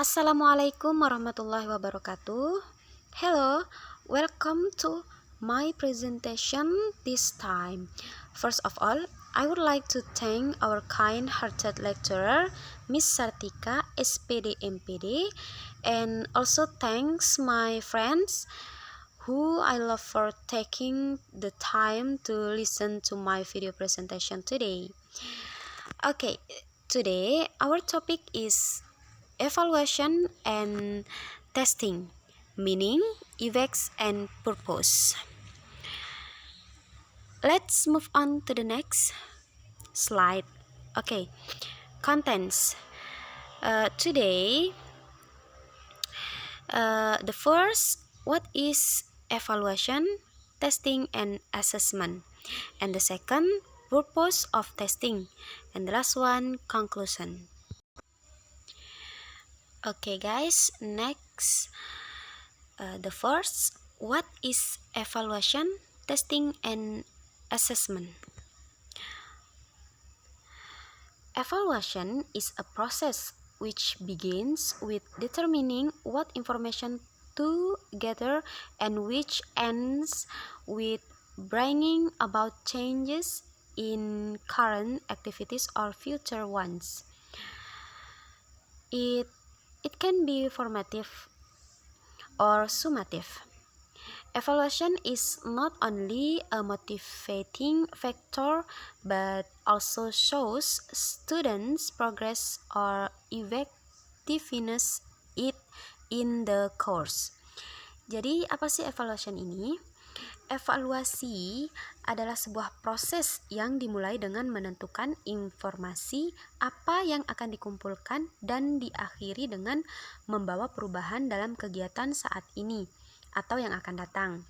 Assalamualaikum warahmatullahi wabarakatuh. Hello, welcome to my presentation this time. First of all, I would like to thank our kind-hearted lecturer, Miss Sartika, SPD MPD, and also thanks my friends who I love for taking the time to listen to my video presentation today. Okay, today our topic is evaluation and testing, meaning, effects, and purpose. Let's move on to the next slide. Okay, contents. Today, the first, what is evaluation, testing, and assessment? And the second, purpose of testing. And the last one, conclusion. Okay, guys, next. The first, what is evaluation, testing, and assessment? Evaluation is a process which begins with determining what information to gather and which ends with bringing about changes in current activities or future ones. It can be formative or summative. Evaluation is not only a motivating factor but also shows students' progress or effectiveness in the course. Jadi apa sih evaluation ini? Evaluasi adalah sebuah proses yang dimulai dengan menentukan informasi apa yang akan dikumpulkan dan diakhiri dengan membawa perubahan dalam kegiatan saat ini atau yang akan datang.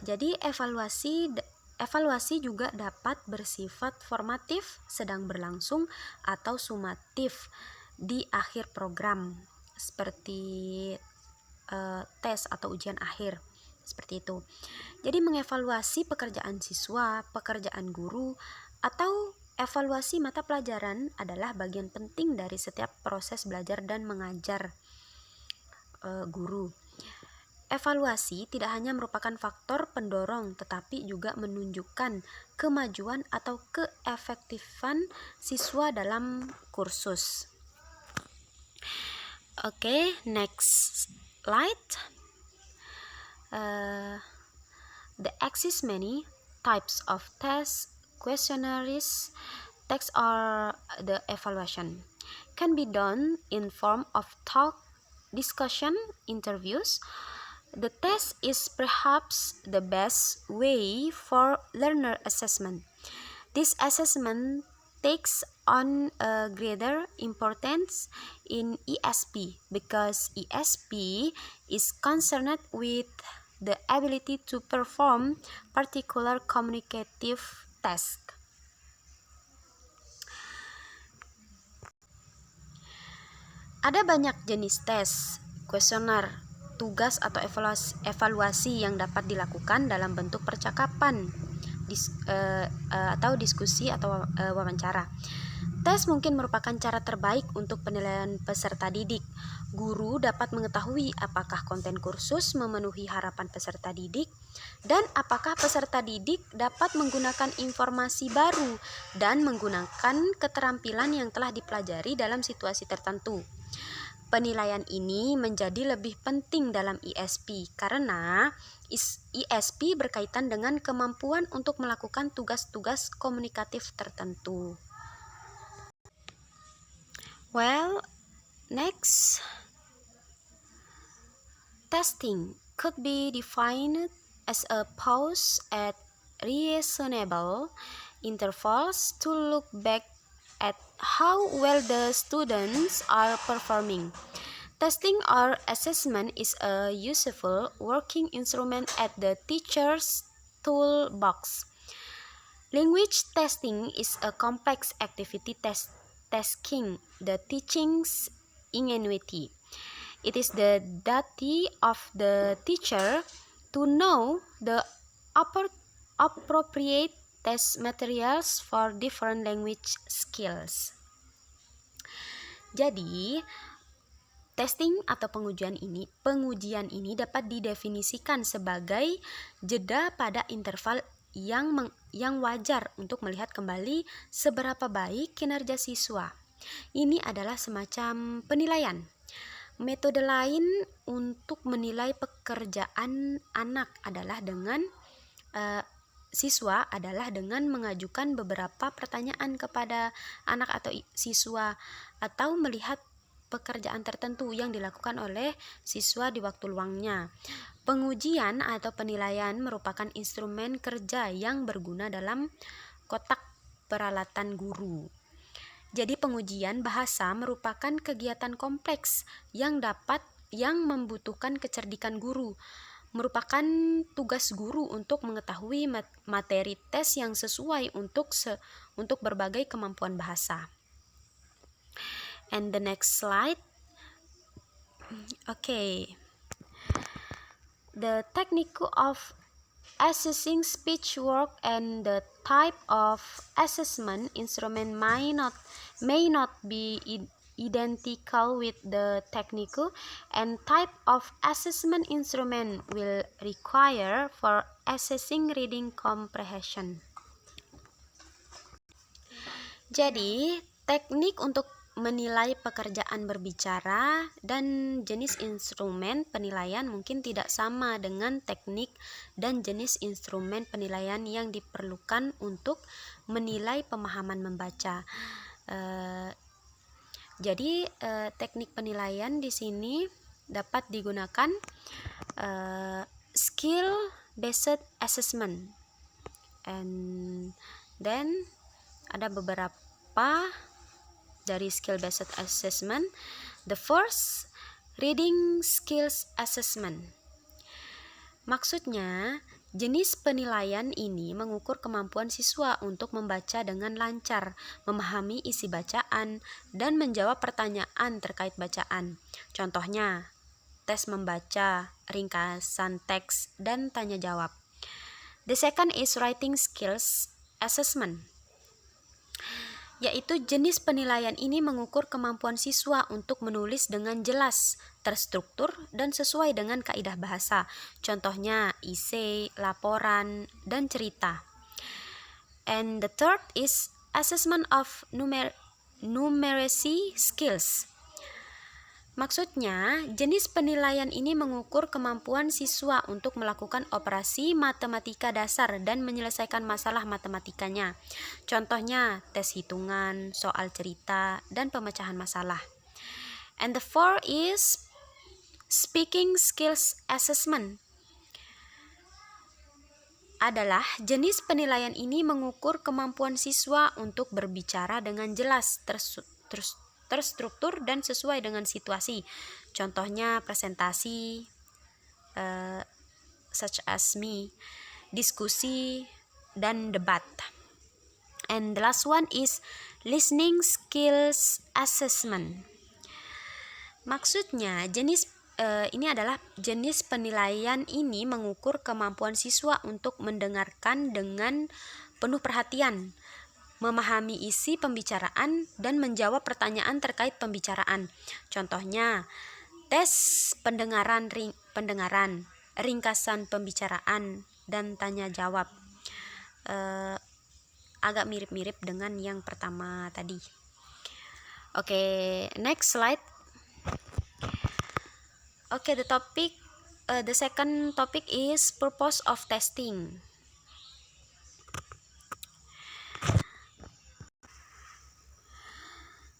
Jadi evaluasi juga dapat bersifat formatif sedang berlangsung atau sumatif di akhir program seperti tes atau ujian akhir seperti itu. Jadi mengevaluasi pekerjaan siswa, pekerjaan guru, atau evaluasi mata pelajaran adalah bagian penting dari setiap proses belajar dan mengajar guru. Evaluasi tidak hanya merupakan faktor pendorong tetapi juga menunjukkan kemajuan atau keefektifan siswa dalam kursus. Okay, next slide. The exist many types of tests, questionnaires, tests or the evaluation can be done in form of talk, discussion, interviews. The test is perhaps the best way for learner assessment. This assessment takes on a greater importance in ESP because ESP is concerned with the ability to perform particular communicative tasks. Ada banyak jenis tes, kuesioner, tugas atau evaluasi yang dapat dilakukan dalam bentuk percakapan atau diskusi atau wawancara. Tes mungkin merupakan cara terbaik untuk penilaian peserta didik. Guru dapat mengetahui apakah konten kursus memenuhi harapan peserta didik dan apakah peserta didik dapat menggunakan informasi baru dan menggunakan keterampilan yang telah dipelajari dalam situasi tertentu. Penilaian ini menjadi lebih penting dalam ISP karena ISP berkaitan dengan kemampuan untuk melakukan tugas-tugas komunikatif tertentu. Well, next, testing could be defined as a pause at reasonable intervals to look back at how well the students are performing. Testing or assessment is a useful working instrument at the teacher's toolbox. Language testing is a complex activity testing the teaching's ingenuity. It is the duty of the teacher to know the appropriate test materials for different language skills. Jadi, testing atau pengujian ini dapat didefinisikan sebagai jeda pada interval yang wajar untuk melihat kembali seberapa baik kinerja siswa. Ini adalah semacam penilaian. Metode lain untuk menilai pekerjaan anak adalah dengan siswa adalah dengan mengajukan beberapa pertanyaan kepada anak atau siswa, atau melihat pekerjaan tertentu yang dilakukan oleh siswa di waktu luangnya. Pengujian atau penilaian merupakan instrumen kerja yang berguna dalam kotak peralatan guru. Jadi pengujian bahasa merupakan kegiatan kompleks yang membutuhkan kecerdikan guru. Merupakan tugas guru untuk mengetahui materi tes yang sesuai untuk berbagai kemampuan bahasa. And the next slide. Okay. The technique of assessing speech work and the type of assessment instrument may not be identical with the technique and type of assessment instrument will require for assessing reading comprehension. Jadi, teknik untuk menilai pekerjaan berbicara dan jenis instrumen penilaian mungkin tidak sama dengan teknik dan jenis instrumen penilaian yang diperlukan untuk menilai pemahaman membaca. Jadi teknik penilaian di sini dapat digunakan skill based assessment, and then ada beberapa dari skill based assessment. The first, reading skills assessment. Maksudnya, jenis penilaian ini mengukur kemampuan siswa untuk membaca dengan lancar, memahami isi bacaan, dan menjawab pertanyaan terkait bacaan. Contohnya, tes membaca, ringkasan teks, dan tanya jawab. The second is writing skills assessment, yaitu jenis penilaian ini mengukur kemampuan siswa untuk menulis dengan jelas, terstruktur, dan sesuai dengan kaidah bahasa. Contohnya, essay, laporan, dan cerita. And the third is assessment of numeracy skills. Maksudnya, jenis penilaian ini mengukur kemampuan siswa untuk melakukan operasi matematika dasar dan menyelesaikan masalah matematikanya. Contohnya, tes hitungan, soal cerita, dan pemecahan masalah. And the fourth is speaking skills assessment. Adalah jenis penilaian ini mengukur kemampuan siswa untuk berbicara dengan jelas, terstruktur, dan sesuai dengan situasi. Contohnya presentasi, such as me, diskusi, dan debat. And the last one is listening skills assessment. Maksudnya ini adalah jenis penilaian ini mengukur kemampuan siswa untuk mendengarkan dengan penuh perhatian, memahami isi pembicaraan, dan menjawab pertanyaan terkait pembicaraan. Contohnya, tes pendengaran, ringkasan pembicaraan, dan tanya jawab. Agak mirip-mirip dengan yang pertama tadi. Oke, next slide. Okay, the second topic is purpose of testing.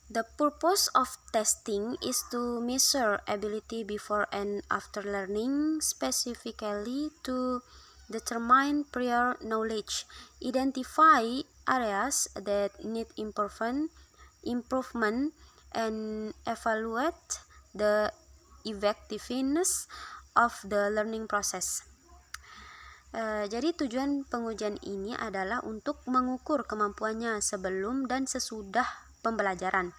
The purpose of testing is to measure ability before and after learning, specifically to determine prior knowledge, identify areas that need improvement, and evaluate the effectiveness of the learning process. Jadi tujuan pengujian ini adalah untuk mengukur kemampuannya sebelum dan sesudah pembelajaran,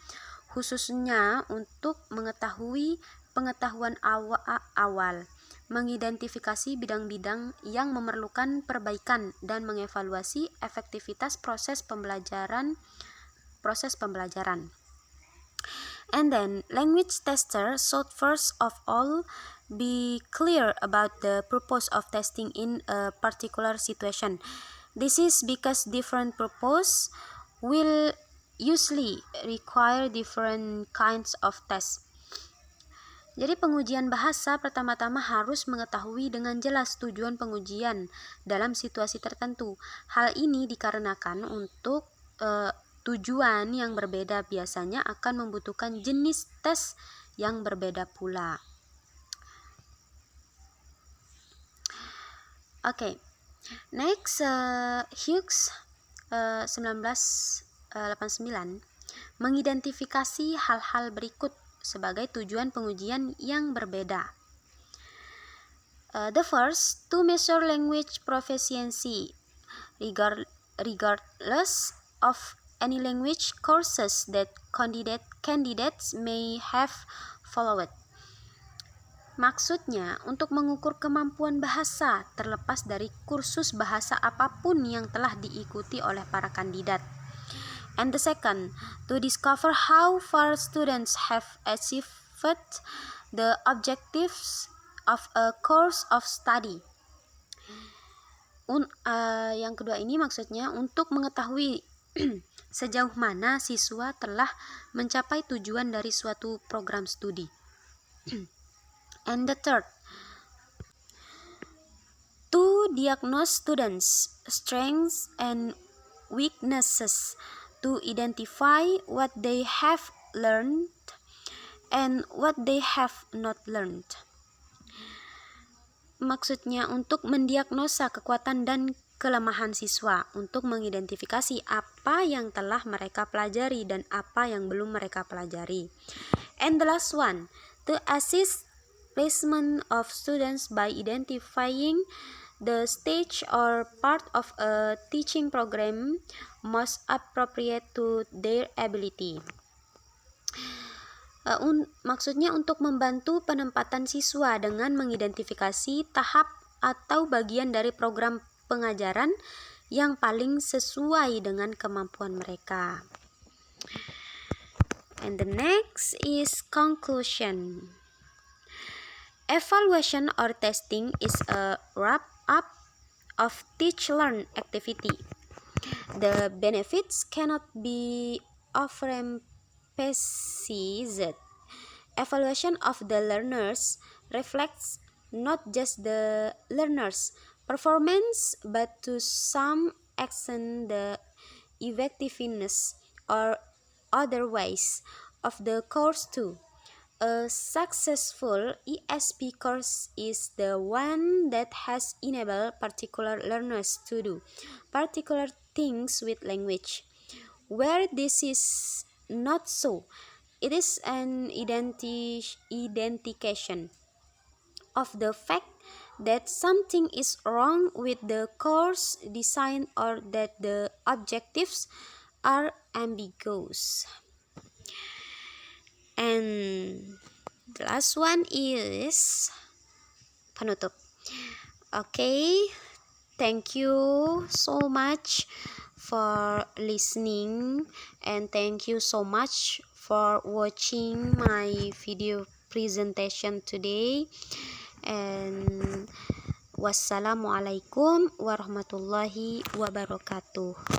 khususnya untuk mengetahui pengetahuan awal, mengidentifikasi bidang-bidang yang memerlukan perbaikan, dan mengevaluasi efektivitas proses pembelajaran. And then language tester should first of all be clear about the purpose of testing in a particular situation. This is because different purpose will usually require different kinds of tests. Jadi pengujian bahasa pertama-tama harus mengetahui dengan jelas tujuan pengujian dalam situasi tertentu. Hal ini dikarenakan untuk tujuan yang berbeda biasanya akan membutuhkan jenis tes yang berbeda pula. Oke. Next, Hughes 1989 mengidentifikasi hal-hal berikut sebagai tujuan pengujian yang berbeda. The first, to measure language proficiency regardless of any language courses that candidates may have followed. Maksudnya, untuk mengukur kemampuan bahasa terlepas dari kursus bahasa apapun yang telah diikuti oleh para kandidat. And the second, to discover how far students have achieved the objectives of a course of study. Yang kedua ini maksudnya untuk mengetahui sejauh mana siswa telah mencapai tujuan dari suatu program studi. And the third, to diagnose students' strengths and weaknesses, to identify what they have learned and what they have not learned. Maksudnya untuk mendiagnosa kekuatan dan kelemahan siswa, untuk mengidentifikasi apa yang telah mereka pelajari dan apa yang belum mereka pelajari. And the last one, to assist placement of students by identifying the stage or part of a teaching program most appropriate to their ability. Maksudnya untuk membantu penempatan siswa dengan mengidentifikasi tahap atau bagian dari program pengajaran yang paling sesuai dengan kemampuan mereka. And the next is conclusion. Evaluation or testing is a wrap-up of teach-learn activity. The benefits cannot be overemphasized. Evaluation of the learners reflects not just the learners' performance, but to some extent the effectiveness or otherwise of the course too. A successful ESP course is the one that has enabled particular learners to do particular things with language. Where this is not so, it is an identification of the fact that something is wrong with the course design or that the objectives are ambiguous. And the last one is penutup. Okay, thank you so much for listening and thank you so much for watching my video presentation today. And wassalamualaikum warahmatullahi wabarakatuh.